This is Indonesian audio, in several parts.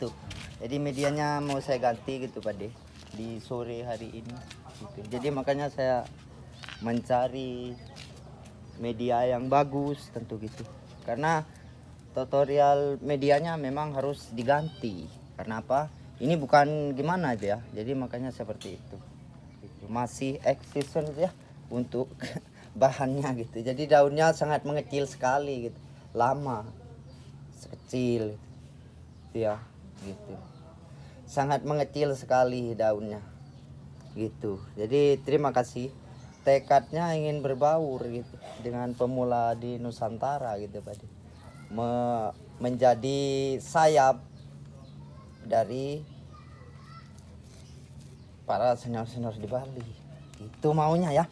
itu. Jadi medianya mau saya ganti gitu Pak De di sore hari ini gitu. Jadi makanya saya mencari media yang bagus tentu gitu. Karena tutorial medianya memang harus diganti. Karena apa? Ini bukan gimana itu ya. Jadi makanya seperti itu. Gitu. Masih eksis ya untuk bahannya gitu. Jadi daunnya sangat mengecil sekali gitu. Lama, sekecil gitu ya gitu. Sangat mengecil sekali daunnya gitu. Jadi terima kasih, tekadnya ingin berbaur gitu dengan pemula di Nusantara gitu Pak. Menjadi sayap dari para senior-senior di Bali. Itu maunya ya.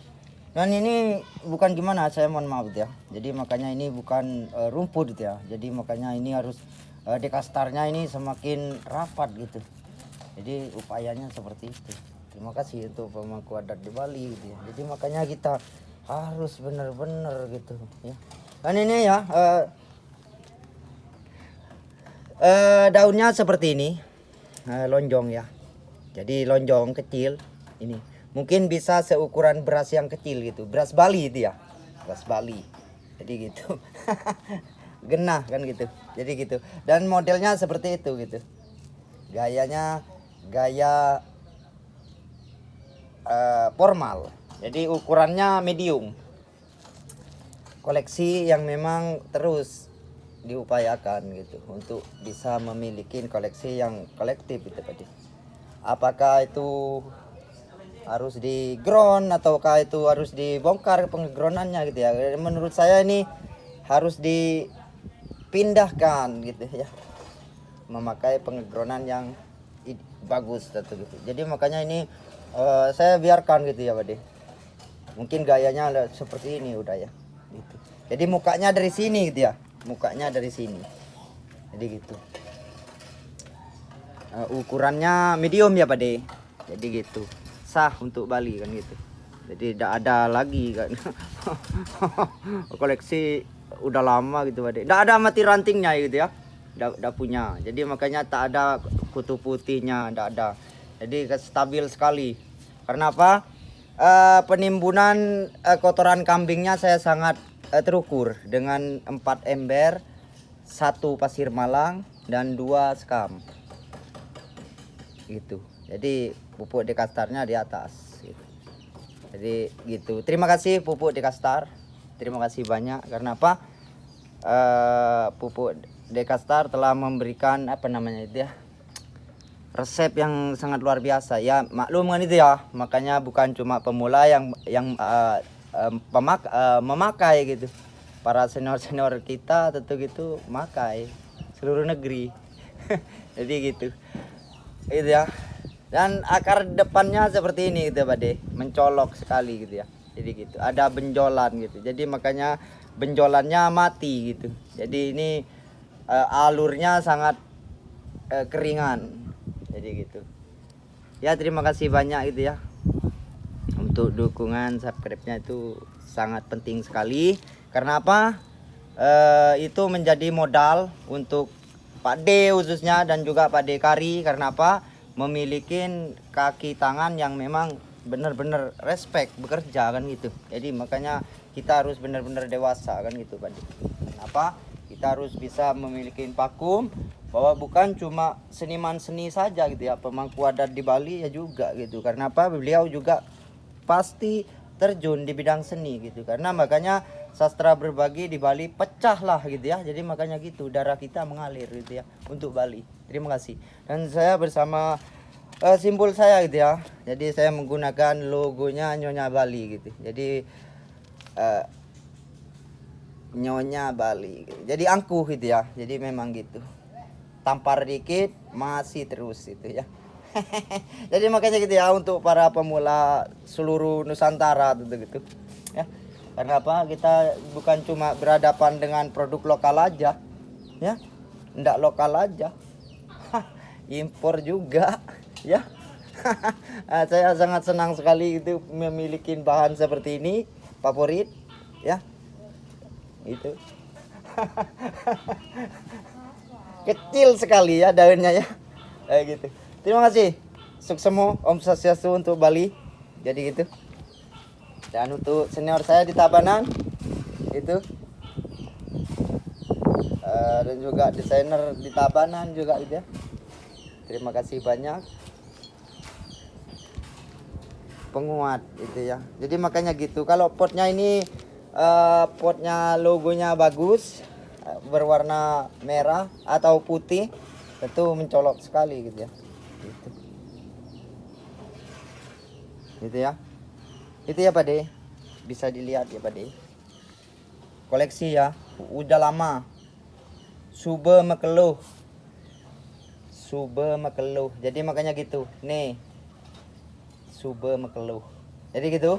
Dan ini bukan gimana, saya mohon maaf ya. Jadi makanya ini bukan rumput gitu ya. Jadi makanya ini harus dekastarnya ini semakin rapat gitu. Jadi upayanya seperti itu. Terima kasih untuk pemangku adat di Bali gitu ya. Jadi makanya kita harus benar-benar gitu ya. Dan ini ya daunnya seperti ini, lonjong ya. Jadi lonjong kecil ini. Mungkin bisa seukuran beras yang kecil gitu. Beras Bali itu ya. Beras Bali. Jadi gitu. Genah kan gitu. Jadi gitu. Dan modelnya seperti itu gitu. Gayanya gaya formal. Jadi ukurannya medium. Koleksi yang memang terus diupayakan gitu untuk bisa memiliki koleksi yang kolektif itu tadi. Apakah itu harus di ground ataukah itu harus dibongkar pengegroundannya gitu ya. Menurut saya ini harus dipindahkan gitu ya. Memakai pengegroundan yang bagus gitu. Jadi makanya ini saya biarkan gitu ya Pak De. Mungkin gayanya seperti ini udah ya gitu. Jadi mukanya dari sini gitu ya. Mukanya dari sini. Jadi gitu. Ukurannya medium ya Pak De. Jadi gitu. Sah untuk Bali kan gitu. Jadi tidak ada lagi kan. Koleksi udah lama gitu Pak De. Tidak ada mati rantingnya gitu ya. Udah punya. Jadi makanya tak ada kutu putihnya, tidak ada. Jadi stabil sekali. Karena apa? Penimbunan kotoran kambingnya saya sangat terukur dengan 4 ember, 1 pasir malang dan 2 skam. Gitu. Jadi pupuk dekastarnya di atas gitu. Jadi gitu. Terima kasih pupuk dekastar. Terima kasih banyak karena apa? Pupuk dekastar telah memberikan apa namanya itu ya? Resep yang sangat luar biasa ya, maklum kan itu ya. Makanya bukan cuma pemula yang memakai gitu. Para senior-senior kita tentu gitu makai seluruh negeri. Jadi gitu. Itu ya. Dan akar depannya seperti ini gitu Pak De, mencolok sekali gitu ya. Jadi gitu. Ada benjolan gitu. Jadi makanya benjolannya mati gitu. Jadi ini alurnya sangat keringan. Jadi gitu. Ya terima kasih banyak gitu ya. Untuk dukungan subscribe-nya itu sangat penting sekali. Karena apa? Itu menjadi modal untuk Pak D khususnya dan juga Pak D Kari. Karena apa? Memiliki kaki tangan yang memang benar-benar respect bekerja kan gitu. Jadi makanya kita harus benar-benar dewasa kan gitu Pak D. Kenapa? Kita harus bisa memiliki vakum bahwa bukan cuma seniman seni saja gitu ya, pemangku adat di Bali ya juga gitu. Karena apa? Beliau juga pasti terjun di bidang seni gitu. Karena makanya sastra berbagi di Bali pecahlah gitu ya. Jadi makanya gitu darah kita mengalir gitu ya untuk Bali. Terima kasih. Dan saya bersama simbol saya gitu ya. Jadi saya menggunakan logonya Nyonya Bali gitu. Jadi Nyonya Bali gitu. Jadi angkuh gitu ya. Jadi memang gitu. Tampar dikit masih terus gitu ya. Jadi makanya gitu ya untuk para pemula seluruh Nusantara gitu ya. Karena apa? Kita bukan cuma berhadapan dengan produk lokal aja ya. Ndak lokal aja. Impor juga ya. Saya sangat senang sekali itu memiliki bahan seperti ini, favorit ya. Itu. Kecil sekali ya daunnya ya. Kayak gitu. Terima kasih. Sukses Om Swastiastu untuk Bali. Jadi gitu. Dan untuk senior saya di Tabanan itu dan juga desainer di Tabanan juga gitu ya. Terima kasih banyak. Penguat itu ya. Jadi makanya gitu. Kalau potnya ini potnya logonya bagus, berwarna merah atau putih, tentu mencolok sekali gitu ya. Gitu ya. Itu ya Pak De. Bisa dilihat ya Pak De. Koleksi ya. Udah lama. Sube Mekeluh. Sube Mekeluh. Jadi makanya gitu. Nih. Sube Mekeluh. Jadi gitu.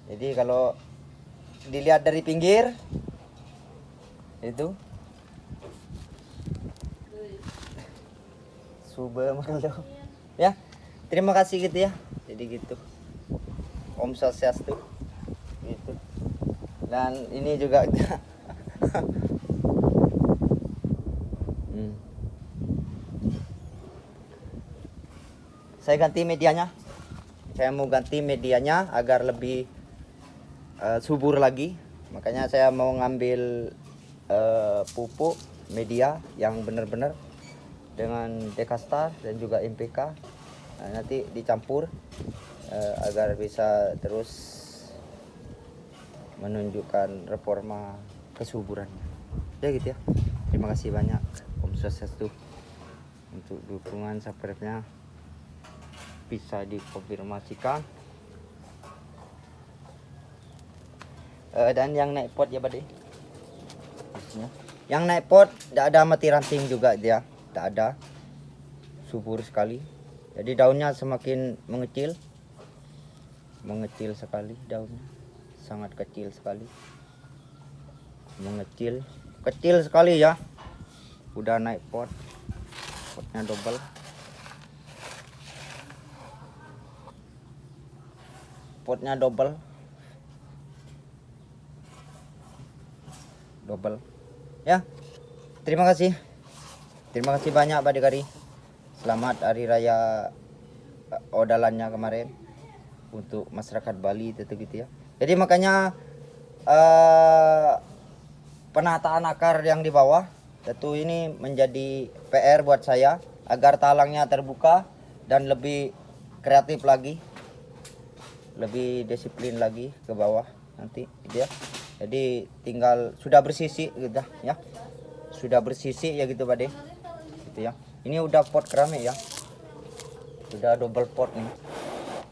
Jadi kalau dilihat dari pinggir itu Sube Mekeluh. Ya. Terima kasih gitu ya. Jadi gitu. Om Swastiastu. Gitu. Dan ini juga saya ganti medianya. Saya mau ganti medianya agar lebih subur lagi. Makanya saya mau ngambil pupuk media yang benar-benar dengan Dekastar dan juga MPK. Nah, nanti dicampur agar bisa terus menunjukkan reforma kesuburannya. Ya gitu ya. Terima kasih banyak Om Swastiastu untuk dukungan subscribe-nya. Bisa dikonfirmasikan. Dan yang naik pot ya Pak De. Yang naik pot tidak ada mati ranting juga dia, tidak ada, subur sekali. Jadi daunnya semakin mengecil sekali daunnya, sangat kecil sekali, kecil sekali ya. Udah naik pot, potnya double. Potnya double ya. Terima kasih banyak Pak Dekari. Selamat hari raya Odalannya kemarin untuk masyarakat Bali gitu ya. Jadi makanya penataan akar yang di bawah tentu ini menjadi PR buat saya agar talangnya terbuka dan lebih kreatif lagi, lebih disiplin lagi ke bawah nanti gitu ya. Jadi tinggal sudah bersisi gitu ya. Sudah bersisi ya gitu Pak De. Gitu ya. Ini udah pot keramik ya. Sudah double pot nih.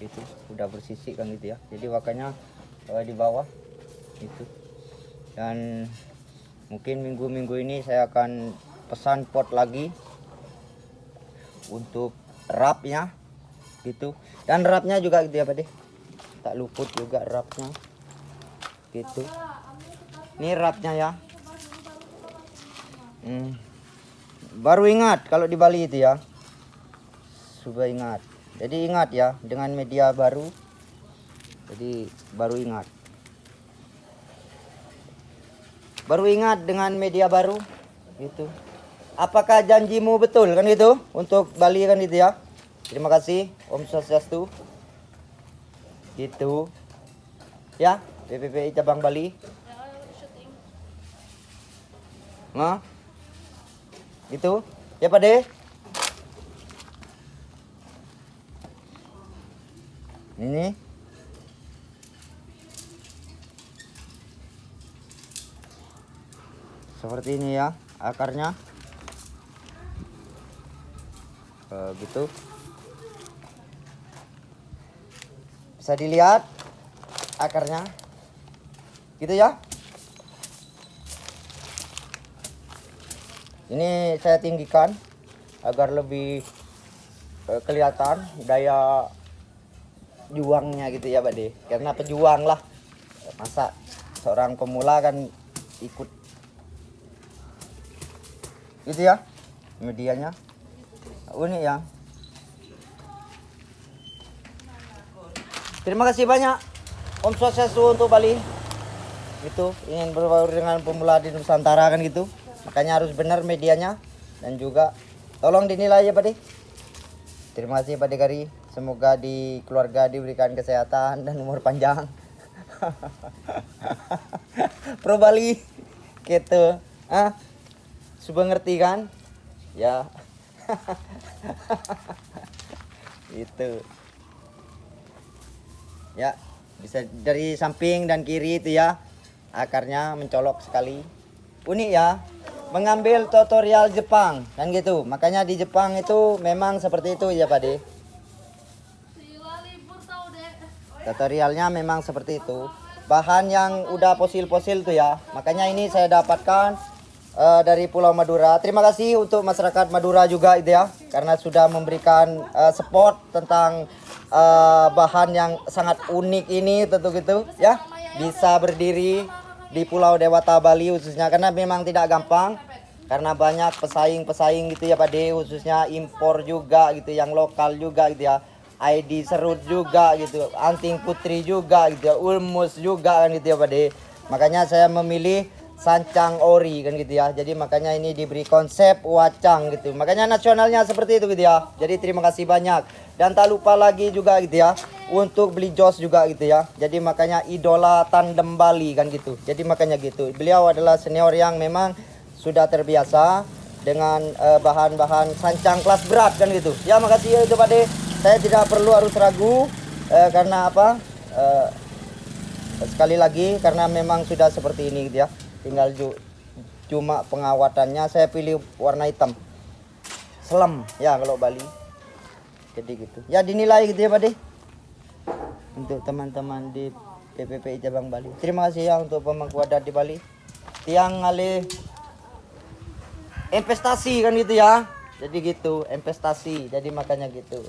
Itu udah bersisi kan gitu ya. Jadi makanya di bawah itu. Dan mungkin minggu-minggu ini saya akan pesan pot lagi untuk rapnya gitu. Dan rapnya juga gitu ya Pak De. Tak luput juga rapnya. Gitu. Ini rapnya ya. Baru ingat kalau di Bali itu ya. Sudah ingat. Jadi ingat ya dengan media baru. Jadi baru ingat. Baru ingat dengan media baru gitu. Apakah janjimu betul kan itu untuk Bali kan itu ya. Terima kasih Om Swastiastu. Gitu. Ya, PPPI cabang Bali. Nah, gitu ya Pak De. Ini seperti ini ya akarnya, gitu. Bisa dilihat akarnya, gitu ya. Ini saya tinggikan agar lebih kelihatan daya juangnya gitu ya Pak De. Karena pejuang lah. Masa seorang pemula kan ikut gitu ya medianya. Unik ya. Terima kasih banyak Om Swastiastu untuk Bali. Gitu, ingin berbaur dengan pemula di Nusantara kan gitu. Makanya harus benar medianya, dan juga tolong dinilai ya Pak De. Terima kasih Pak De Kari. Semoga di keluarga diberikan kesehatan dan umur panjang. Pro Bali gitu. Sudah ngerti kan? Ya. Itu. Ya, bisa dari samping dan kiri itu ya. Akarnya mencolok sekali. Unik ya. Mengambil tutorial Jepang kan gitu. Makanya di Jepang itu memang seperti itu ya Pak De. Tutorialnya memang seperti itu. Bahan yang udah fosil-fosil tuh ya. Makanya ini saya dapatkan dari Pulau Madura. Terima kasih untuk masyarakat Madura juga itu ya. Karena sudah memberikan support tentang bahan yang sangat unik ini tentu gitu ya. Bisa berdiri di Pulau Dewata Bali khususnya, karena memang tidak gampang karena banyak pesaing-pesaing gitu ya Pak De, khususnya impor juga gitu, yang lokal juga gitu ya, ID serut juga gitu, anting putri juga gitu ya, ulmus juga kan gitu ya Pak De. Makanya saya memilih sancang ori kan gitu ya, jadi makanya ini diberi konsep wacang gitu, makanya nasionalnya seperti itu gitu ya. Jadi terima kasih banyak, dan tak lupa lagi juga gitu ya untuk beli jos juga gitu ya. Jadi makanya idola tandem Bali kan gitu. Jadi makanya gitu. Beliau adalah senior yang memang sudah terbiasa dengan bahan-bahan sancang kelas berat kan gitu. Ya makasih ya itu Pak De. Saya tidak perlu harus ragu karena apa? Sekali lagi karena memang sudah seperti ini gitu ya. Tinggal cuma pengawatannya saya pilih warna hitam. Selam ya kalau Bali. Jadi gitu. Ya dinilai gitu ya Pak De. Untuk teman-teman di PPPI Cabang Bali. Terima kasih ya untuk pemangku adat di Bali. Tiang ngalih investasi kan gitu ya. Jadi gitu, investasi. Jadi makanya gitu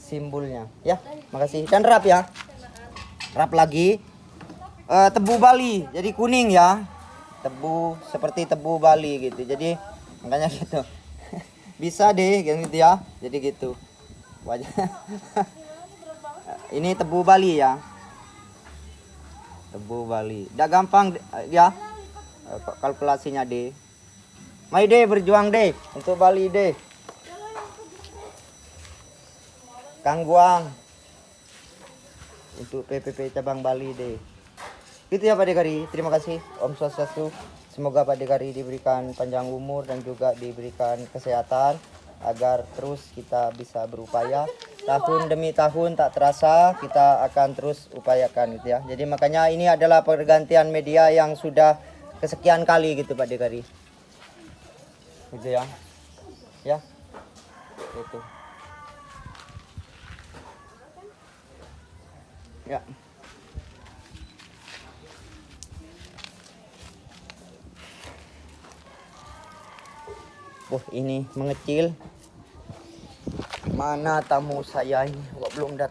simbolnya. Ya, makasih. Dan rap ya. Rap lagi. Tebu Bali. Jadi kuning ya. Tebu seperti tebu Bali gitu. Jadi makanya gitu. Bisa deh gitu ya. Jadi gitu. Wajah. Ini tebu Bali ya. Tebu Bali. Udah gampang ya. Kalkulasinya deh. Mari deh berjuang deh untuk Bali deh. Kang Guang. Untuk PPP cabang Bali deh. Gitu ya Pak De Kari. Terima kasih. Om Swastiastu. Semoga Pak De Kari diberikan panjang umur dan juga diberikan kesehatan agar terus kita bisa berupaya. Tahun demi tahun tak terasa kita akan terus upayakan gitu ya. Jadi makanya ini adalah pergantian media yang sudah kesekian kali gitu Pak De Kari. Gitu ya. Ya. Itu. Ya. Ini mengecil. Mana tamu saya ini? Kok belum datang?